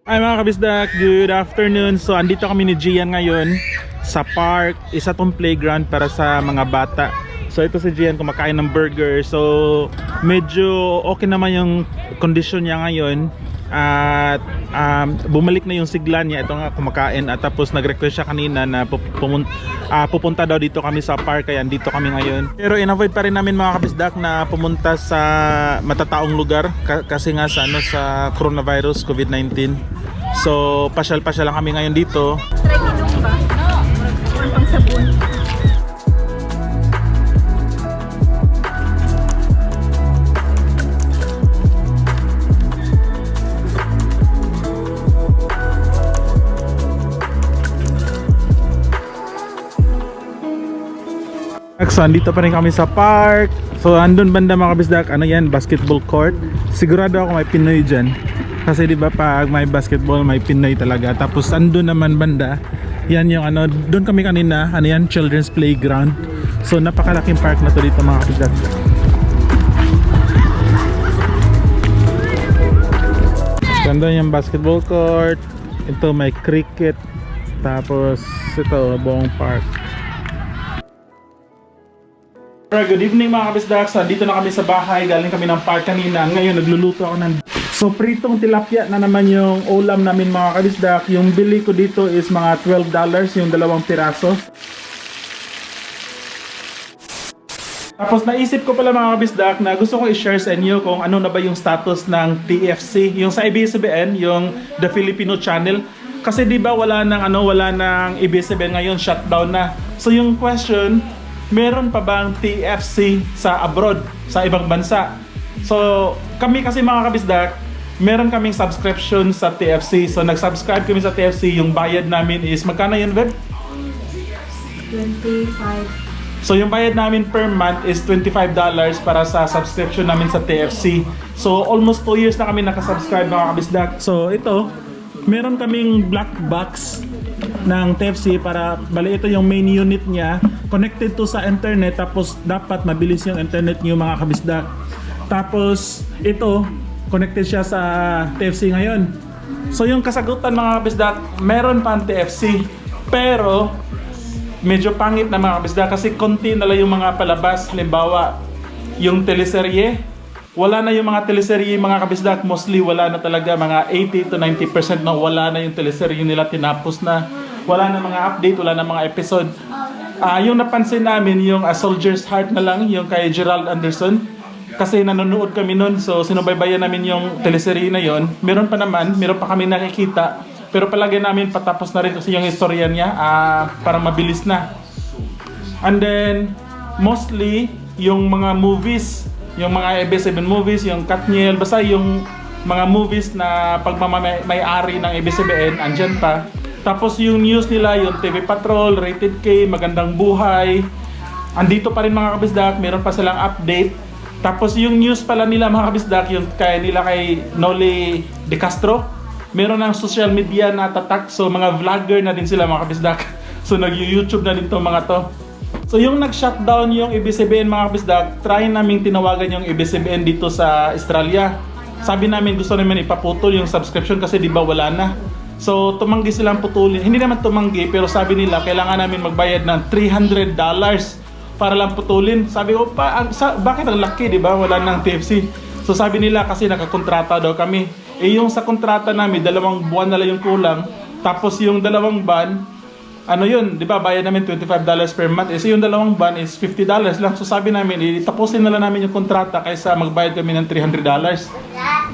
Hi mga kabisdak, good afternoon. So andito kami ni Gian ngayon sa park. Isa tong playground para sa mga bata. So ito si Gian kumakain ng burger. So medyo okay naman yung condition niya ngayon. At bumalik na yung sigla niya. Ito nga kumakain. At tapos nag-request siya kanina na pupunta daw dito kami sa park. Kaya andito kami ngayon. Pero in-avoid pa rin namin mga kabisdak na pumunta sa matataong lugar kasi nga sa, sa coronavirus, COVID-19. So pasyal-pasyal lang kami ngayon dito. Try inom ba? Ang pangsabon. So andito pa rin kami sa park. So andun banda mga kabisdak, ano yan, basketball court. Sigurado ako may Pinoy dyan. Kasi di ba pag may basketball may Pinoy talaga. Tapos andun naman banda, yan yung ano, doon kami kanina, ano yan, children's playground. So napakalaking park na to dito mga kabisdak. So andun yung basketball court. Ito may cricket. Tapos ito buong park. Good evening mga kabisdak. So dito na kami sa bahay. Galing kami ng park kanina. Ngayon nagluluto ako ng so pritong tilapia na naman yung ulam namin mga kabisdak. Yung bili ko dito is mga $12 yung dalawang piraso. Tapos naisip ko pala mga kabisdak na gusto ko i-share sa inyo kung ano na ba yung status ng TFC. Yung sa ABS-CBN, yung The Filipino Channel. Kasi di ba wala nang ABS-CBN ngayon, shutdown na. So yung question, meron pa bang TFC sa abroad, sa ibang bansa? So, kami kasi mga kabisdak, meron kaming subscription sa TFC. So, nag-subscribe kami sa TFC. Yung bayad namin is, magkano yun, Beb? 25. So, yung bayad namin per month is $25 para sa subscription namin sa TFC. So, almost 2 years na kami nakasubscribe mga kabisdak. So, ito, meron kaming black box ng TFC para, bali ito yung main unit niya, connected to sa internet, tapos dapat mabilis yung internet niyo mga kabisdak. Tapos ito, connected siya sa TFC ngayon. So yung kasagutan mga kabisdak, meron pa ang TFC, pero medyo pangit na mga kabisdak kasi konti na lang yung mga palabas. Halimbawa, yung teleserye, wala na yung mga teleserye mga kabisdak, mostly wala na talaga, mga 80 to 90% na wala na yung teleserye nila, tinapos na. Wala na mga update, wala na mga episode. Yung napansin namin, yung A Soldier's Heart na lang, yung kay Gerald Anderson. Kasi nanonood kami nun, so sinubaybayan namin yung teleserye na yon. Meron pa kami nakikita. Pero palagi namin patapos na rin kasi yung istorya niya, para mabilis na. And then, mostly, yung mga movies, yung mga ABS-CBN movies, yung Katniel, basta yung mga movies na pagmamay-ari ng ABS-CBN, andyan pa. Tapos yung news nila, yung TV Patrol, Rated K, Magandang Buhay, andito pa rin mga kabisdak, meron pa silang update. Tapos yung news pala nila mga kabisdak, yung kay Noli De Castro, meron ng social media na tatak, so mga vlogger na din sila mga kabisdak. So nag-YouTube na din tong mga to. So yung nag-shutdown yung ABS-CBN mga kabisdak, try naming tinawagan yung ABS-CBN dito sa Australia. Sabi namin gusto namin ipaputol yung subscription kasi di ba wala na. So tumanggi silang putulin. Hindi naman tumanggi, pero sabi nila kailangan namin magbayad ng $300 para lang putulin. Sabi ko pa, bakit ang laki, di ba? Wala nang TFC. So sabi nila kasi nakakontrata daw kami. Yung sa kontrata namin, 2 buwan na lang yung kulang. Tapos yung 2 buwan, ano yun, di ba, bayad namin $25 per month. So yung 2 buwan is $50 lang. So sabi namin, itapusin na lang namin yung kontrata kaysa magbayad kami ng $300.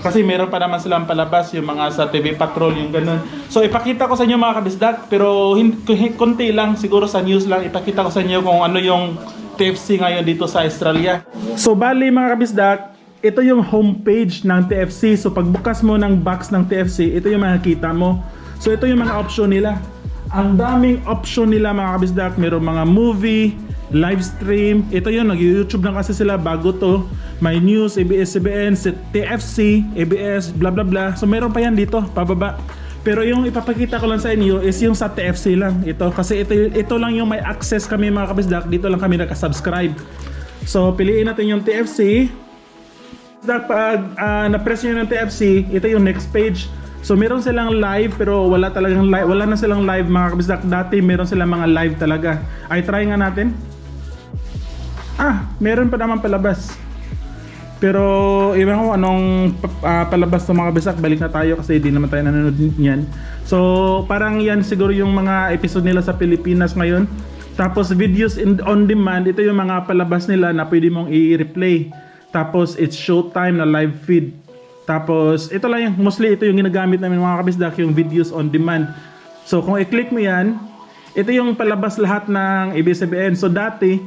Kasi meron pa naman silang palabas, yung mga sa TV Patrol, yung ganun. So ipakita ko sa inyo mga kabisdak, pero konti lang, siguro sa news lang, ipakita ko sa inyo kung ano yung TFC ngayon dito sa Australia. So bali mga kabisdak, ito yung homepage ng TFC. So pagbukas mo ng box ng TFC, ito yung makikita mo. So ito yung mga option nila. Ang daming option nila mga kabisdak. Mayroong mga movie, live stream. Ito yun, nag-YouTube na kasi sila bago to. May news, ABS-CBN, TFC, ABS, bla bla bla. So meron pa yan dito, pababa. Pero yung ipapakita ko lang sa inyo is yung sa TFC lang. Ito, kasi ito lang yung may access kami mga kabisdak. Dito lang kami nakasubscribe. So piliin natin yung TFC. Pag na-press nyo ng TFC, ito yung next page. So meron silang live pero wala talagang live, wala na silang live mga kabisdak. Dati meron silang mga live talaga. Ay try nga natin. Meron pa naman palabas. Pero iwan ko anong palabas ng mga kabisdak. Balik na tayo kasi di naman tayo nanonood niyan. So parang yan siguro yung mga episode nila sa Pilipinas ngayon. Tapos videos on demand, ito yung mga palabas nila na pwede mong i-replay. Tapos it's Showtime na live feed. Tapos ito lang yung mostly ito yung ginagamit namin mga kabisdak, yung videos on demand. So kung i-click mo yan, ito yung palabas lahat ng ABS-CBN. So dati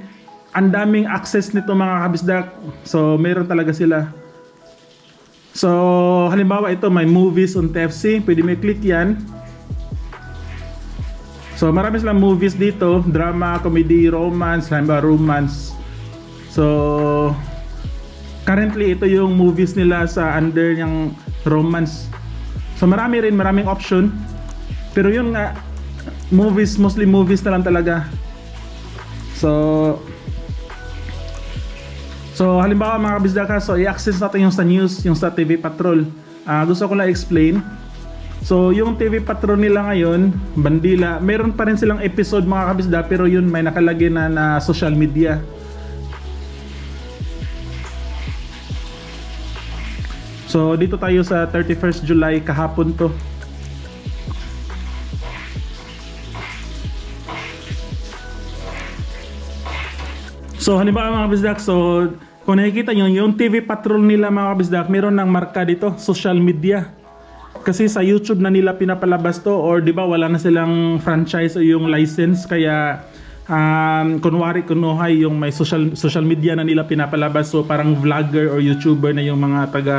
ang daming access nito mga kabisdak. So meron talaga sila. So halimbawa ito may movies on TFC, pwede mo i-click yan. So marami silang movies dito, drama, comedy, romance, halimbawa romance. So currently ito yung movies nila sa under yung romance. So maraming option. Pero yun nga, movies, mostly movies na lang talaga. So halimbawa mga kabisdaka, so i-access natin yung sa news, yung sa TV Patrol. Gusto ko lang explain. So yung TV Patrol nila ngayon, bandila, meron pa rin silang episode mga kabisda, pero yun may nakalagay na social media. So dito tayo sa 31st July, kahapon to. So halimbawa mga kabisdak, so kung nakikita nyo, yung TV Patrol nila mga kabisdak, meron ng marka dito, social media. Kasi sa YouTube na nila pinapalabas to, or di ba wala na silang franchise o yung license, kaya kunwari kunuhay yung may social media na nila pinapalabas, so parang vlogger or YouTuber na yung mga taga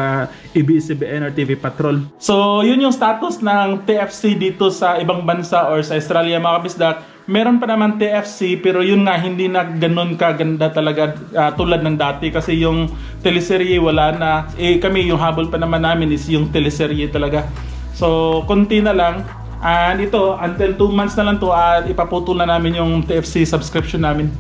ABS-CBN or TV Patrol. So yun yung status ng TFC dito sa ibang bansa or sa Australia mga kabisdak. Meron pa naman TFC pero yun nga hindi na ganun kaganda talaga tulad ng dati, kasi yung teleserye wala na. Kami yung habol pa naman namin is yung teleserye talaga. So konti na lang. And ito, until 2 months na lang to at ipaputol na namin yung TFC subscription namin.